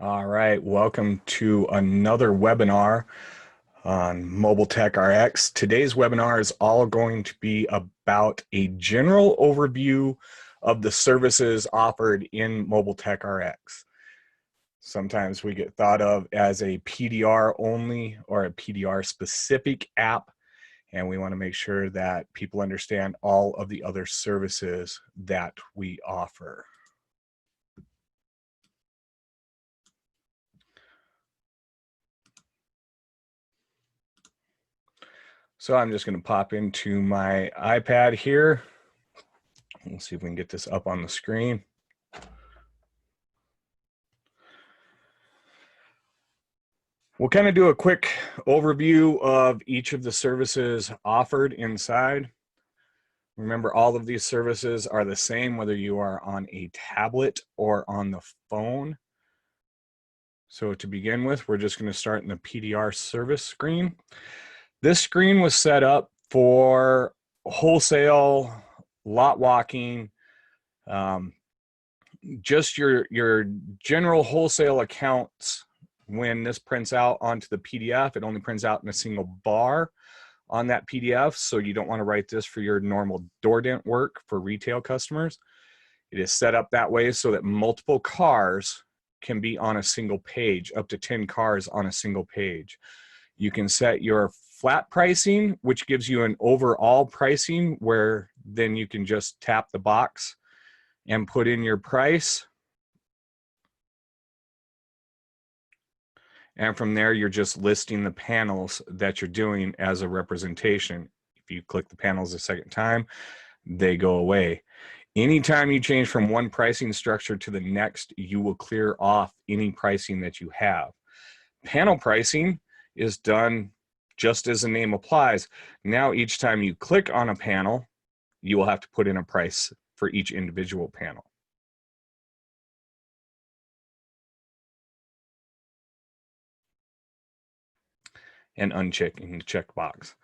All right, welcome to another webinar on Mobile Tech RX. Today's webinar is all going to be about a general overview of the services offered in Mobile Tech RX. Sometimes we get thought of as a PDR only or a PDR specific app, and we want to make sure that people understand all of the other services that we offer. So I'm just going to pop into my iPad here. Let's see if we can get this up on the screen. We'll kind of do a quick overview of each of the services offered inside. Remember, all of these services are the same, whether you are on a tablet or on the phone. So to begin with, we're just going to start in the PDR service screen. This screen was set up for wholesale, lot walking, just your general wholesale accounts. When this prints out onto the PDF, it only prints out in a single bar on that PDF, so you don't want to write this for your normal door dent work for retail customers. It is set up that way so that multiple cars can be on a single page, up to 10 cars on a single page. You can set your flat pricing, which gives you an overall pricing where then you can just tap the box and put in your price. And from there, you're just listing the panels that you're doing as a representation. If you click the panels a second time, they go away. Anytime you change from one pricing structure to the next, you will clear off any pricing that you have. Panel pricing is done just as the name applies. Now, each time you click on a panel, you will have to put in a price for each individual panel. And unchecking the checkbox.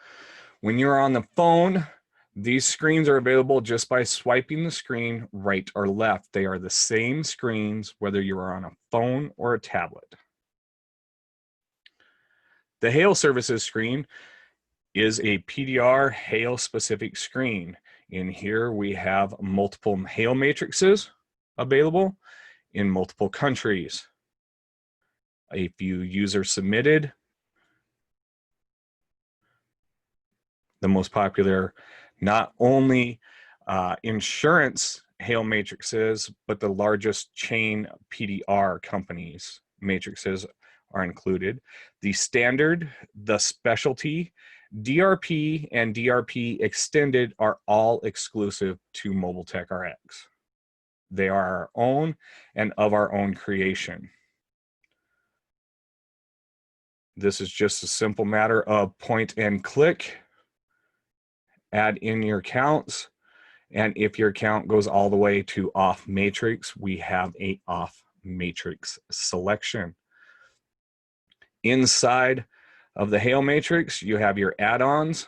When you're on the phone, these screens are available just by swiping the screen right or left. They are the same screens whether you are on a phone or a tablet. The Hail Services screen is a PDR Hail specific screen. In here we have multiple Hail matrices available in multiple countries. A few user submitted. The most popular, not only insurance Hail matrices, but the largest chain PDR companies matrices are included. The standard, the specialty, DRP, and DRP extended are all exclusive to Mobile Tech RX. They are our own and of our own creation. This is just a simple matter of point and click. Add in your counts, and if your count goes all the way to off matrix, we have a off matrix selection. Inside of the Hail matrix, you have your add-ons.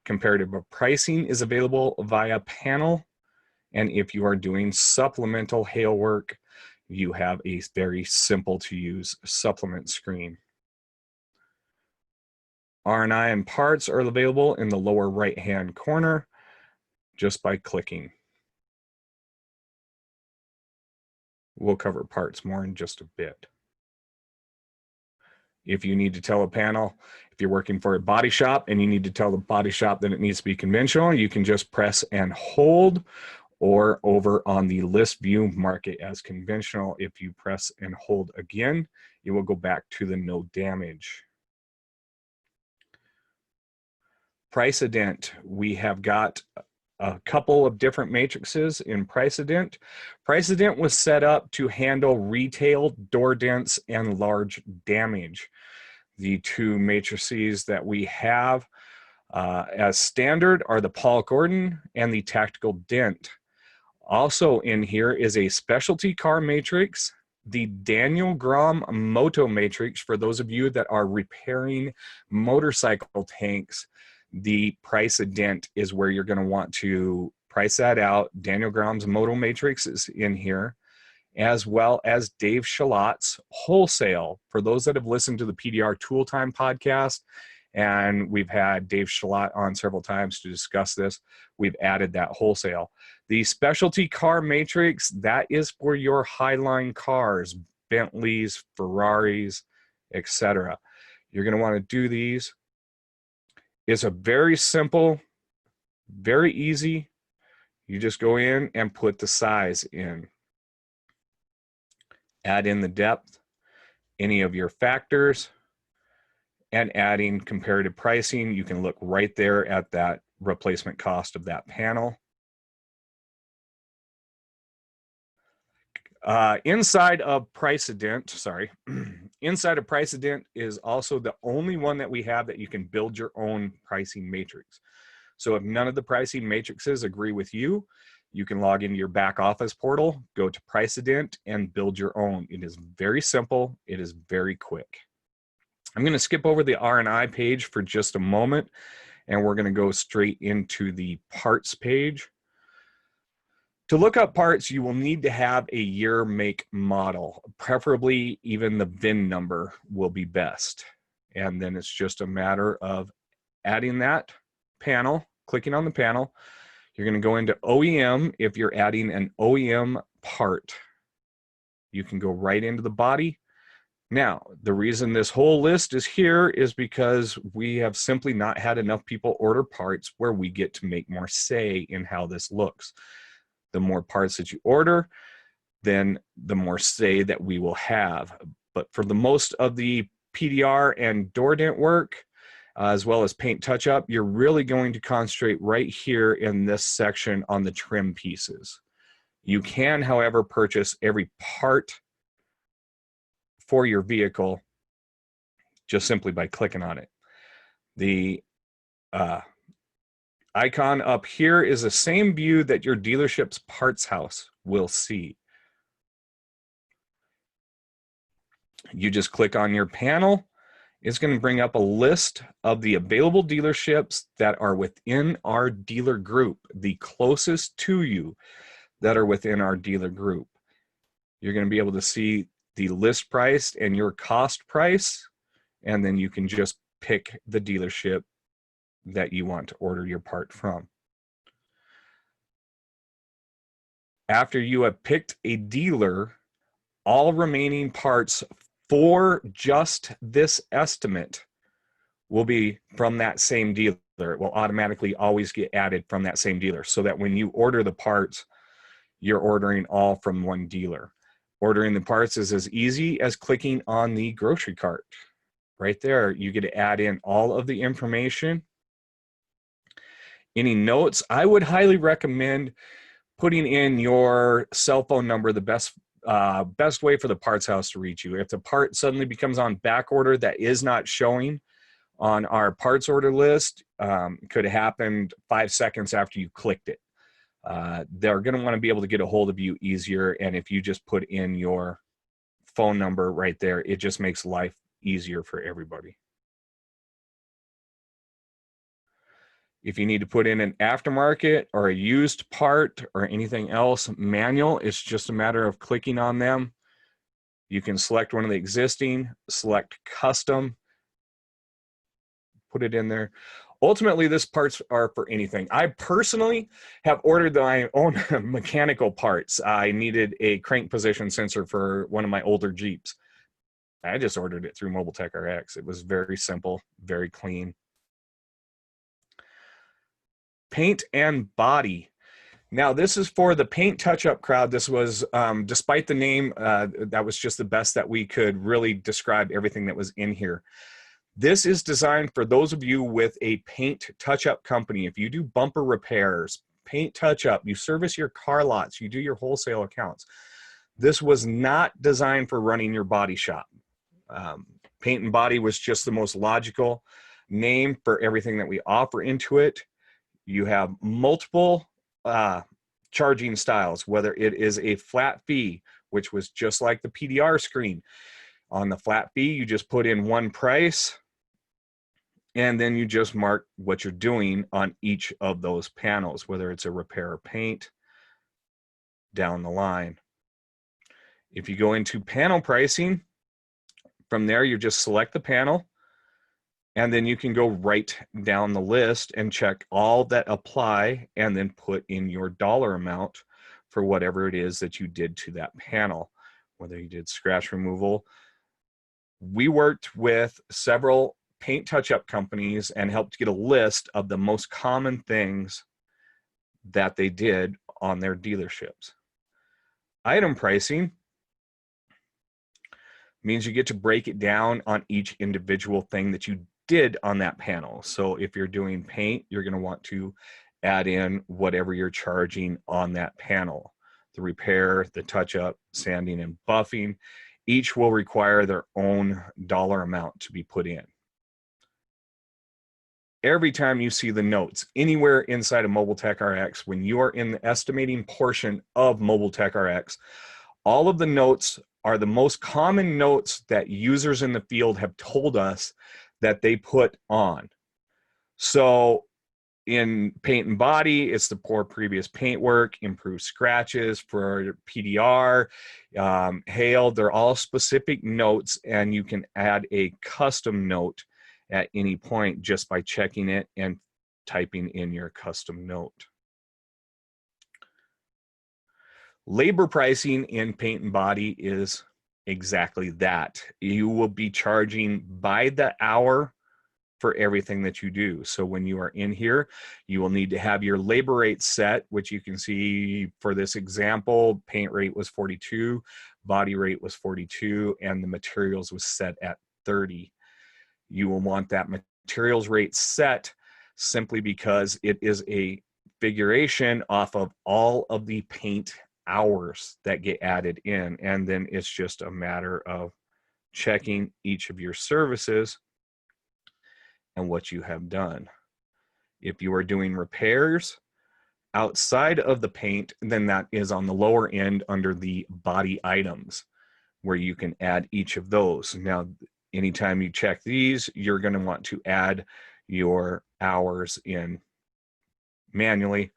Comparative pricing is available via panel, and if you are doing supplemental Hail work, you have a very simple to use supplement screen. R&I and parts are available in the lower right-hand corner just by clicking. We'll cover parts more in just a bit. If you need to tell a panel, if you're working for a body shop and you need to tell the body shop that it needs to be conventional, you can just press and hold, or over on the list view, mark it as conventional. If you press and hold again, it will go back to the no damage. Precedent, we have got a couple of different matrices in Precedent. Precedent was set up to handle retail, door dents, and large damage. The two matrices that we have as standard are the Paul Gordon and the Tactical Dent. Also in here is a specialty car matrix, the Daniel Grom Moto Matrix. For those of you that are repairing motorcycle tanks, the Precedent is where you're going to want to price that out. Daniel Grom's Moto Matrix is in here. as well as Dave Shalot's wholesale. For those that have listened to the PDR Tool Time podcast, and we've had Dave Shalot on several times to discuss this, we've added that wholesale. The specialty car matrix, that is for your highline cars, Bentleys, Ferraris, etc. You're going to want to do these. It's a very simple, very easy. You just go in and put the size in. Add in the depth, any of your factors, and adding comparative pricing. You can look right there at that replacement cost of that panel. Inside of Precedent, inside of Precedent is also the only one that we have that you can build your own pricing matrix. So if none of the pricing matrices agree with you, you can log into your back office portal, go to Precedent, and build your own. It is very simple. It is very quick. I'm going to skip over the R&I page for just a moment, and we're going to go straight into the parts page. To look up parts, you will need to have a year, make, model. Preferably even the VIN number will be best. And then it's just a matter of adding that panel, clicking on the panel. You're going to go into OEM. If you're adding an OEM part, you can go right into the body. Now, the reason this whole list is here is because we have simply not had enough people order parts where we get to make more say in how this looks. The more parts that you order, then the more say that we will have. But for the most of the PDR and door dent work, as well as paint touch-up, you're really going to concentrate right here in this section on the trim pieces. You can, however, purchase every part for your vehicle just simply by clicking on it. The icon up here is the same view that your dealership's parts house will see. You just click on your panel. It's going to bring up a list of the available dealerships that are within our dealer group, the closest to you that are within our dealer group. You're going to be able to see the list price and your cost price, and then you can just pick the dealership that you want to order your part from. After you have picked a dealer, all remaining parts for just this estimate will be from that same dealer. It will automatically always get added from that same dealer, so that when you order the parts, you're ordering all from one dealer. Ordering the parts is as easy as clicking on the grocery cart. Right there, you get to add in all of the information. Any notes, I would highly recommend putting in your cell phone number, the best way for the parts house to reach you. If the part suddenly becomes on back order that is not showing on our parts order list, could have happened 5 seconds after you clicked it. They're going to want to be able to get a hold of you easier, and if you just put in your phone number right there, it just makes life easier for everybody. If you need to put in an aftermarket or a used part or anything else manual, it's just a matter of clicking on them. You can select one of the existing, select custom, put it in there. Ultimately, these parts are for anything. I personally have ordered my own mechanical parts. I needed a crank position sensor for one of my older Jeeps. I just ordered it through Mobile Tech RX. It was very simple, very clean. Paint and body. Now, this is for the paint touch-up crowd. This was, despite the name, that was just the best that we could really describe everything that was in here. This is designed for those of you with a paint touch-up company. If you do bumper repairs, paint touch-up, you service your car lots, you do your wholesale accounts. This was not designed for running your body shop. Paint and body was just the most logical name for everything that we offer into it. You have multiple charging styles, whether it is a flat fee, which was just like the PDR screen. On the flat fee, you just put in one price, and then you just mark what you're doing on each of those panels, whether it's a repair or paint down the line. If you go into panel pricing, from there you just select the panel, and then you can go right down the list and check all that apply and then put in your dollar amount for whatever it is that you did to that panel, whether you did scratch removal. We worked with several paint touch-up companies and helped get a list of the most common things that they did on their dealerships. Item pricing means you get to break it down on each individual thing that you did on that panel. So if you're doing paint, you're going to want to add in whatever you're charging on that panel. The repair, the touch-up, sanding, and buffing, each will require their own dollar amount to be put in. Every time you see the notes anywhere inside of Mobile Tech RX, when you are in the estimating portion of Mobile Tech RX, all of the notes are the most common notes that users in the field have told us that they put on. So in paint and body, it's the poor previous paint work, improved scratches. For PDR, hail, they're all specific notes, and you can add a custom note at any point just by checking it and typing in your custom note. Labor pricing in paint and body is exactly that. You will be charging by the hour for everything that you do. So when you are in here, you will need to have your labor rate set, which you can see for this example, paint rate was 42, body rate was 42, and the materials was set at 30. You will want that materials rate set simply because it is a figuration off of all of the paint hours that get added in, and then it's just a matter of checking each of your services and what you have done. If you are doing repairs outside of the paint, then that is on the lower end under the body items, where you can add each of those. Now, anytime you check these, you're going to want to add your hours in manually,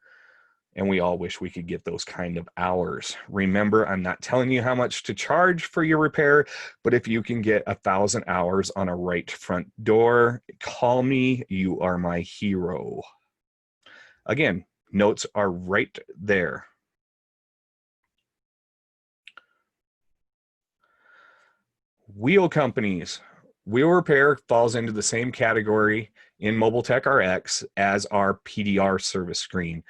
and we all wish we could get those kind of hours. Remember, I'm not telling you how much to charge for your repair, but if you can get 1,000 hours on a right front door, call me, you are my hero. Again, notes are right there. Wheel companies. Wheel repair falls into the same category in Mobile Tech RX as our PDR service screen.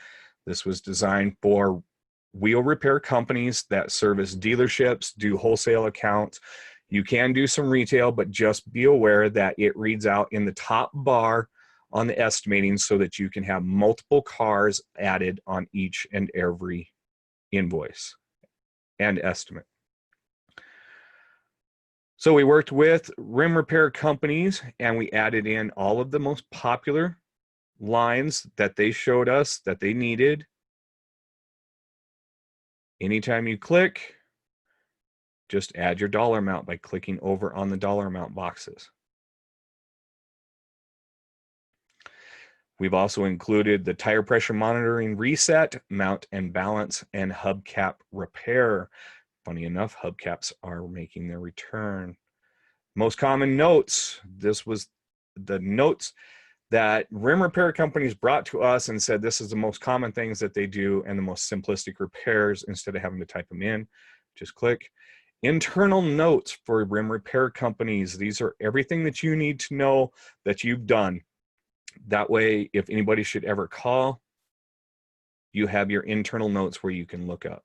This was designed for wheel repair companies that service dealerships, do wholesale accounts. You can do some retail, but just be aware that it reads out in the top bar on the estimating so that you can have multiple cars added on each and every invoice and estimate. So we worked with rim repair companies and we added in all of the most popular lines that they showed us that they needed. Anytime you click, just add your dollar amount by clicking over on the dollar amount boxes. We've also included the tire pressure monitoring reset, mount and balance, and hubcap repair. Funny enough, hubcaps are making their return. Most common notes. This was the notes that rim repair companies brought to us and said this is the most common things that they do and the most simplistic repairs instead of having to type them in. Just click. Internal notes for rim repair companies. These are everything that you need to know that you've done. That way, if anybody should ever call, you have your internal notes where you can look up.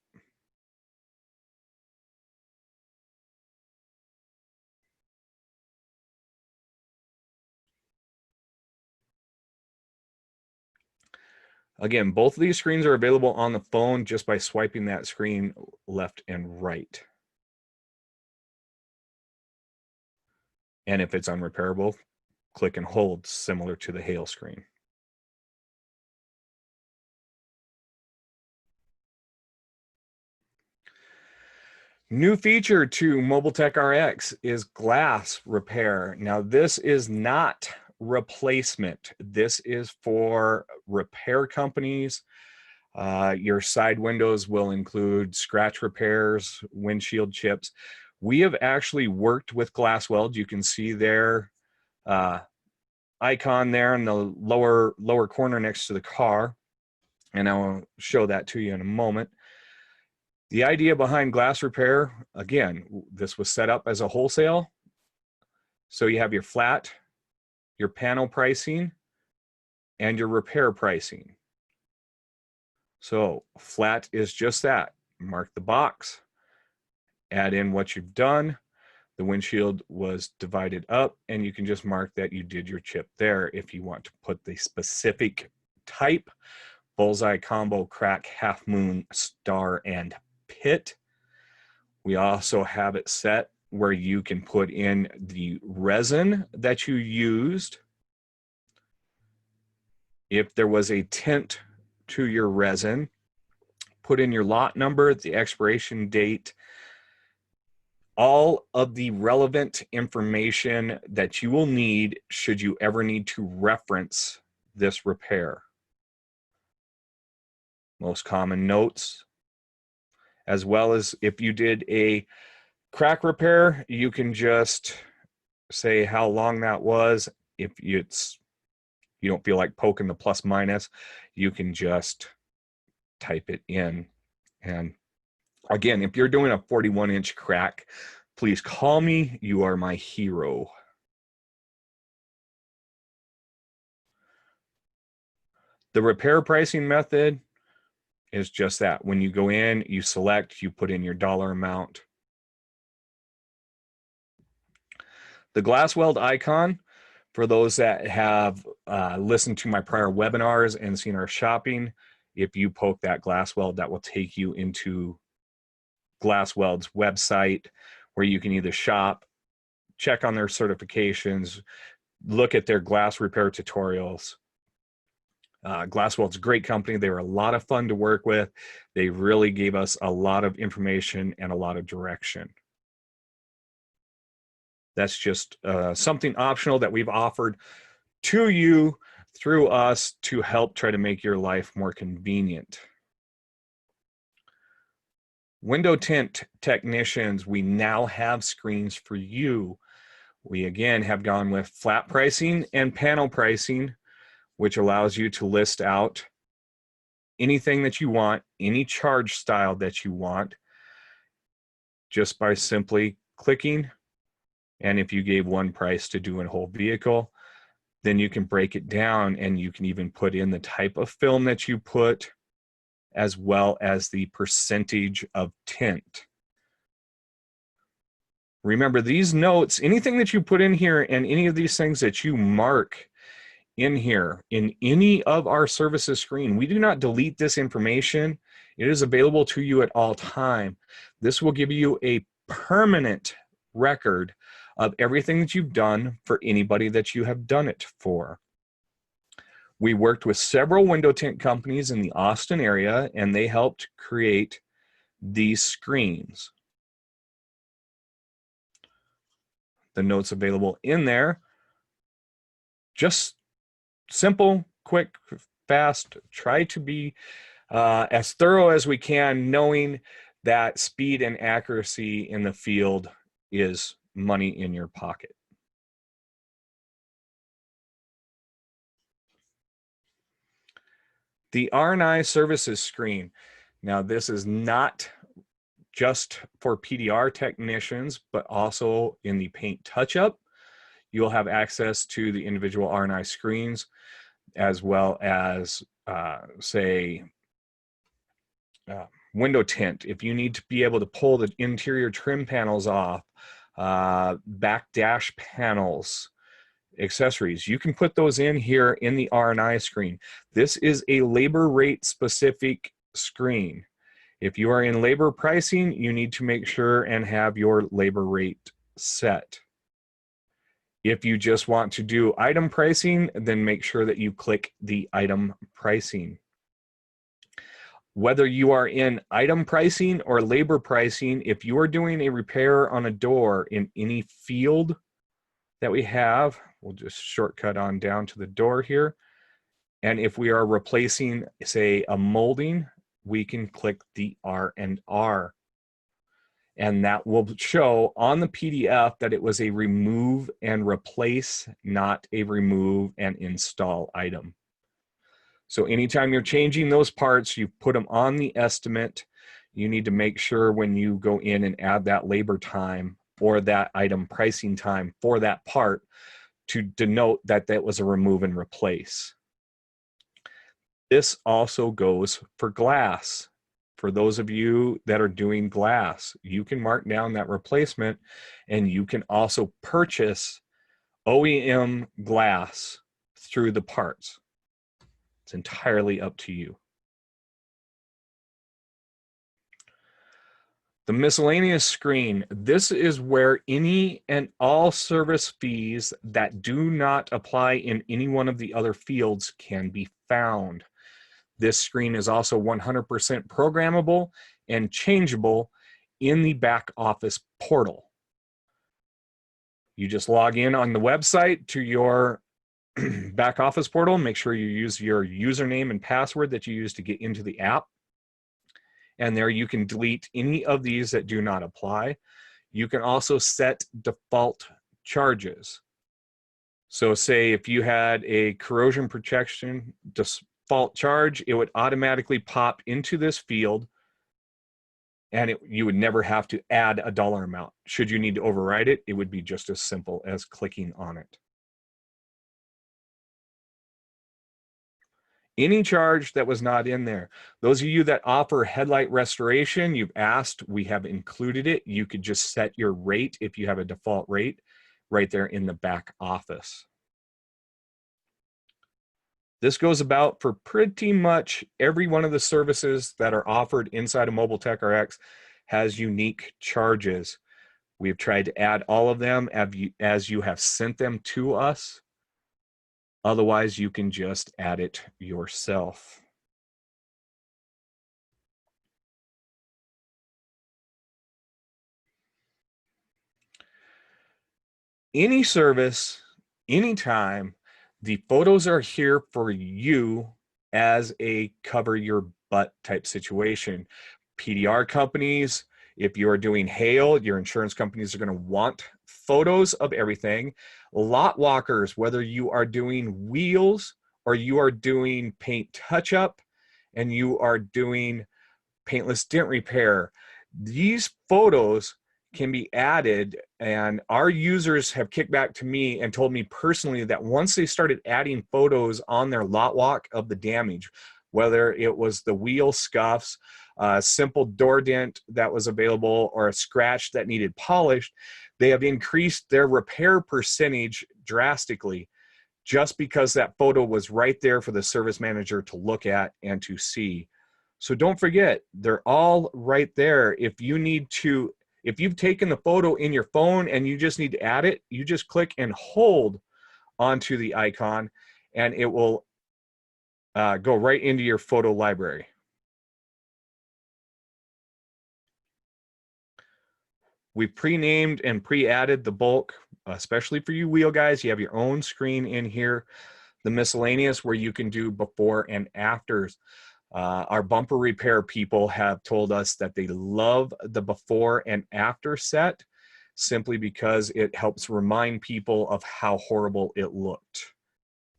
Again, both of these screens are available on the phone just by swiping that screen left and right. And if it's unrepairable, click and hold, similar to the hail screen. New feature to Mobile Tech RX is glass repair. Now, this is not replacement. This is for repair companies Your side windows will include scratch repairs, windshield chips. We have actually worked with GlassWeld. You can see their icon there in the lower corner next to the car, and I'll show that to you in a moment. The idea behind glass repair, again, this was set up as a wholesale. So you have your flat, your panel pricing, and your repair pricing. So flat is just that. Mark the box, add in what you've done. The windshield was divided up, and you can just mark that you did your chip there. If you want to put the specific type, bullseye, combo, crack, half moon, star, and pit. We also have it set where you can put in the resin that you used. If there was a tint to your resin, put in your lot number, the expiration date, all of the relevant information that you will need should you ever need to reference this repair. Most common notes, as well as if you did a crack repair, you can just say how long that was. If you don't feel like poking the plus minus, you can just type it in. And again, if you're doing a 41-inch crack, please call me. You are my hero. The repair pricing method is just that. When you go in, you select, you put in your dollar amount. The GlassWeld icon, for those that have listened to my prior webinars and seen our shopping, if you poke that GlassWeld, that will take you into GlassWeld's website where you can either shop, check on their certifications, look at their glass repair tutorials. GlassWeld's a great company. They were a lot of fun to work with. They really gave us a lot of information and a lot of direction. That's just something optional that we've offered to you through us to help try to make your life more convenient. Window tint technicians, we now have screens for you. We again have gone with flat pricing and panel pricing, which allows you to list out anything that you want, any charge style that you want, just by simply clicking. And if you gave one price to do a whole vehicle, then you can break it down, and you can even put in the type of film that you put, as well as the percentage of tint. Remember, these notes, anything that you put in here and any of these things that you mark in here in any of our services screen, we do not delete this information. It is available to you at all time. This will give you a permanent record of everything that you've done for anybody that you have done it for. We worked with several window tint companies in the Austin area, and they helped create these screens. The notes available in there, just simple, quick, fast. Try to be as thorough as we can, knowing that speed and accuracy in the field is money in your pocket. The R&I Services screen. Now, this is not just for PDR technicians, but also in the paint touch-up. You'll have access to the individual R&I screens, as well as, window tint. If you need to be able to pull the interior trim panels off, back dash panels, accessories, you can put those in here in the R&I screen. This is a labor rate specific screen. If you are in labor pricing, you need to make sure and have your labor rate set. If you just want to do item pricing, then make sure that you click the item pricing. Whether you are in item pricing or labor pricing, if you are doing a repair on a door in any field that we have, we'll just shortcut on down to the door here. And if we are replacing, say, a molding, we can click the R&R. And that will show on the PDF that it was a remove and replace, not a remove and install item. So anytime you're changing those parts, you put them on the estimate. You need to make sure when you go in and add that labor time or that item pricing time for that part to denote that that was a remove and replace. This also goes for glass. For those of you that are doing glass, you can mark down that replacement, and you can also purchase OEM glass through the parts. It's entirely up to you. The miscellaneous screen, this is where any and all service fees that do not apply in any one of the other fields can be found. This screen is also 100% programmable and changeable in the back office portal. You just log in on the website to your back office portal. Make sure you use your username and password that you use to get into the app. And there you can delete any of these that do not apply. You can also set default charges. So say if you had a corrosion protection default charge, it would automatically pop into this field, and you would never have to add a dollar amount. Should you need to override it, it would be just as simple as clicking on it. Any charge that was not in there. Those of you that offer headlight restoration, you've asked, we have included it. You could just set your rate if you have a default rate right there in the back office. This goes about for pretty much every one of the services that are offered inside of Mobile Tech RX has unique charges. We've tried to add all of them as you have sent them to us. Otherwise, you can just add it yourself. Any service, anytime, the photos are here for you as a cover your butt type situation. PDR companies, if you are doing hail, your insurance companies are going to want photos of everything. Lot walkers, whether you are doing wheels or you are doing paint touch-up and you are doing paintless dent repair, these photos can be added, and our users have kicked back to me and told me personally that once they started adding photos on their lot walk of the damage, whether it was the wheel scuffs, a simple door dent that was available, or a scratch that needed polished, they have increased their repair percentage drastically just because that photo was right there for the service manager to look at and to see. So don't forget, they're all right there. If you've taken the photo in your phone and you just need to add it, you just click and hold onto the icon and it will go right into your photo library. We've pre-named and pre-added the bulk, especially for you wheel guys. You have your own screen in here. The miscellaneous, where you can do before and afters. Our bumper repair people have told us that they love the before and after set simply because it helps remind people of how horrible it looked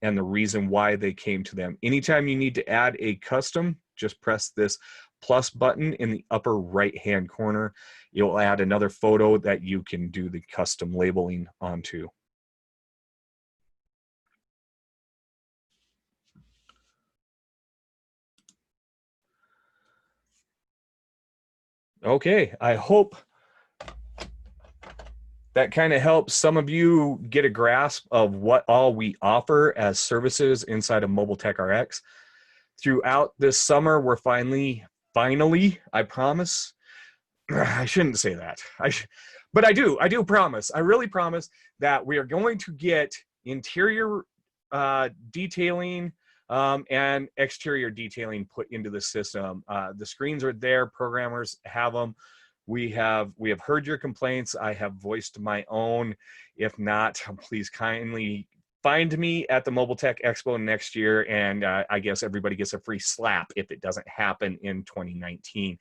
and the reason why they came to them. Anytime you need to add a custom, just press this plus button in the upper right-hand corner. You'll add another photo that you can do the custom labeling onto. Okay, I hope that kind of helps some of you get a grasp of what all we offer as services inside of Mobile Tech RX. Throughout this summer, we're finally, I promise, I shouldn't say that, but I do promise, I really promise that we are going to get interior detailing and exterior detailing put into the system. The screens are there, programmers have them. We have heard your complaints. I have voiced my own. If not, please kindly find me at the Mobile Tech Expo next year, and I guess everybody gets a free slap if it doesn't happen in 2019.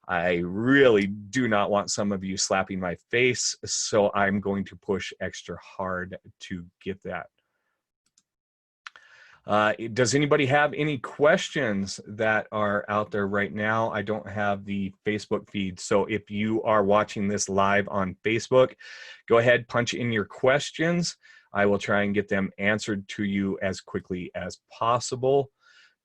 I really do not want some of you slapping my face, so I'm going to push extra hard to get that. Does anybody have any questions that are out there right now? I don't have the Facebook feed, so if you are watching this live on Facebook, go ahead, punch in your questions. I will try and get them answered to you as quickly as possible.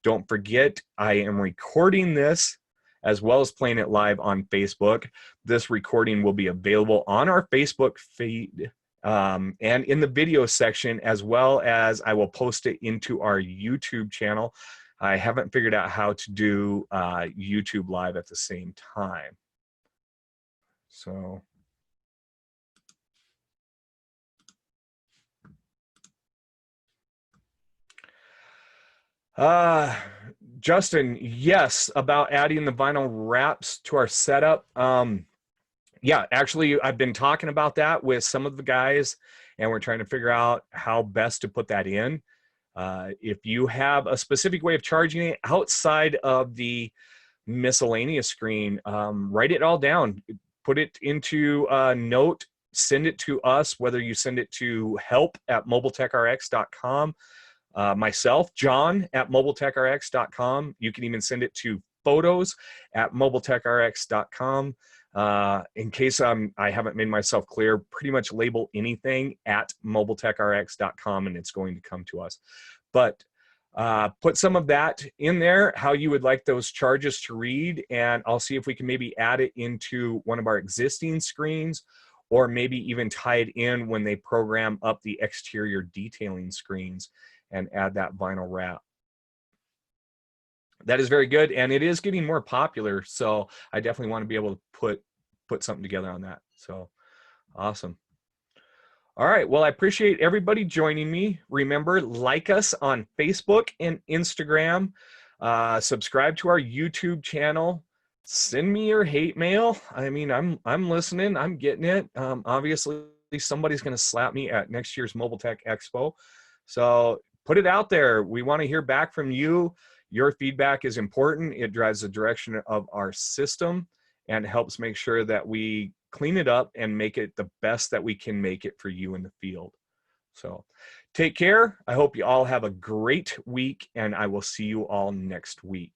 Don't forget, I am recording this as well as playing it live on Facebook. This recording will be available on our Facebook feed and in the video section, as well as I will post it into our YouTube channel. I haven't figured out how to do YouTube live at the same time. So Justin, yes, about adding the vinyl wraps to our setup. Yeah, actually, I've been talking about that with some of the guys, and we're trying to figure out how best to put that in. If you have a specific way of charging it outside of the miscellaneous screen, write it all down, put it into a note, send it to us, whether you send it to help@mobiletechrx.com, myself, John, at mobiletechrx.com. You can even send it to photos@mobiletechrx.com. In case I haven't made myself clear, pretty much label anything at mobiletechrx.com and it's going to come to us. But put some of that in there, how you would like those charges to read, and I'll see if we can maybe add it into one of our existing screens, or maybe even tie it in when they program up the exterior detailing screens and add that vinyl wrap. That is very good, and it is getting more popular, so I definitely want to be able to put something together on that. So awesome. All right, well, I appreciate everybody joining me. Remember, like us on Facebook and Instagram, subscribe to our YouTube channel, send me your hate mail. I mean, I'm listening, I'm getting it. Obviously somebody's going to slap me at next year's Mobile Tech Expo, so put it out there. We want to hear back from you. Your feedback is important. It drives the direction of our system and helps make sure that we clean it up and make it the best that we can make it for you in the field. So take care. I hope you all have a great week, and I will see you all next week.